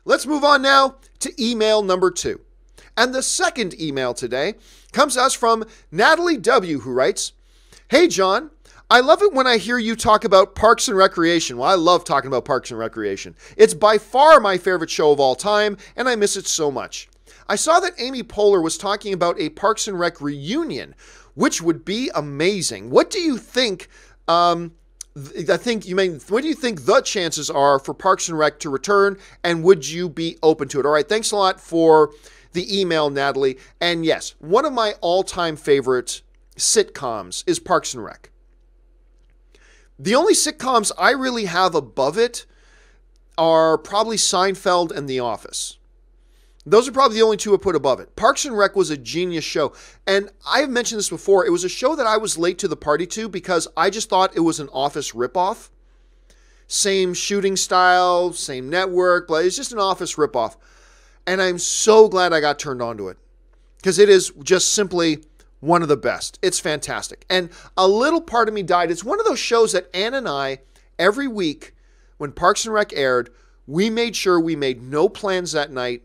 Let's move on now to email number 2. And the second email today comes to us from Natalie W, who writes, "Hey, John, I love it when I hear you talk about Parks and Recreation." Well, I love talking about Parks and Recreation. It's by far my favorite show of all time, and I miss it so much. I saw that Amy Poehler was talking about a Parks and Rec reunion, which would be amazing. What do you think? What do you think the chances are for Parks and Rec to return, and would you be open to it? All right, thanks a lot for the email, Natalie. And yes, one of my all-time favorite sitcoms is Parks and Rec. The only sitcoms I really have above it are probably Seinfeld and The Office. Those are probably the only two I put above it. Parks and Rec was a genius show. And I've mentioned this before. It was a show that I was late to the party to because I just thought it was an Office ripoff. Same shooting style, same network, but it's just an Office ripoff. And I'm so glad I got turned on to it because it is just simply one of the best. It's fantastic. And a little part of me died. It's one of those shows that Ann and I, every week when Parks and Rec aired, we made sure we made no plans that night.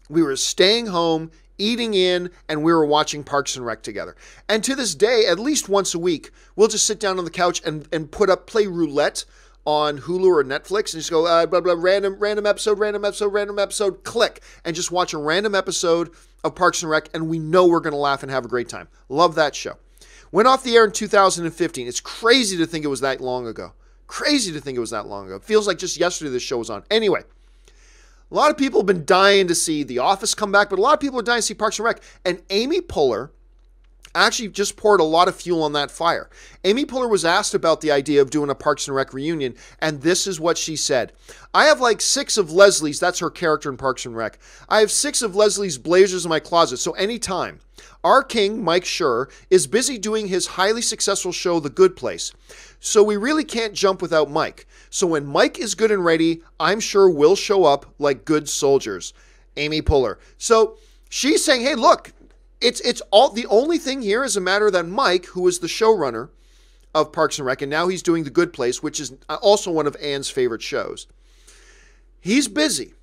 We were staying home, eating in, and we were watching Parks and Rec together. And to this day, at least once a week, we'll just sit down on the couch and play roulette on Hulu or Netflix and just go, blah, blah, random episode, click, and just watch a random episode of Parks and Rec, and we know we're going to laugh and have a great time. Love that show. Went off the air in 2015. It's crazy to think it was that long ago. Crazy to think it was that long ago. It feels like just yesterday this show was on. Anyway, a lot of people have been dying to see The Office come back, but a lot of people are dying to see Parks and Rec. And Amy Poehler actually just poured a lot of fuel on that fire. Amy Poehler was asked about the idea of doing a Parks and Rec reunion, and this is what she said. "I have like 6 of Leslie's," that's her character in Parks and Rec. "I have 6 of Leslie's blazers in my closet, so anytime. Our king, Mike Schur, is busy doing his highly successful show, The Good Place. So we really can't jump without Mike. So when Mike is good and ready, I'm sure we'll show up like good soldiers." Amy Poehler. So she's saying, hey, look, it's all the only thing here is a matter that Mike, who is the showrunner of Parks and Rec, and now he's doing The Good Place, which is also one of Ann's favorite shows. He's busy.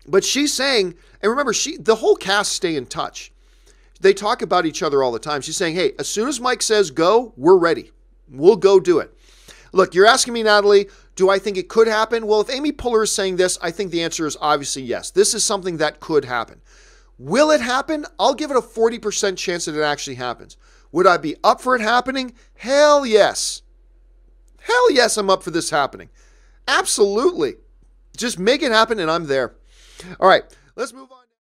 But she's saying, and remember, the whole cast stay in touch. They talk about each other all the time. She's saying, hey, as soon as Mike says go, we're ready. We'll go do it. Look, you're asking me, Natalie, do I think it could happen? Well, if Amy Poehler is saying this, I think the answer is obviously yes. This is something that could happen. Will it happen? I'll give it a 40% chance that it actually happens. Would I be up for it happening? Hell yes. Hell yes, I'm up for this happening. Absolutely. Just make it happen and I'm there. All right, let's move on.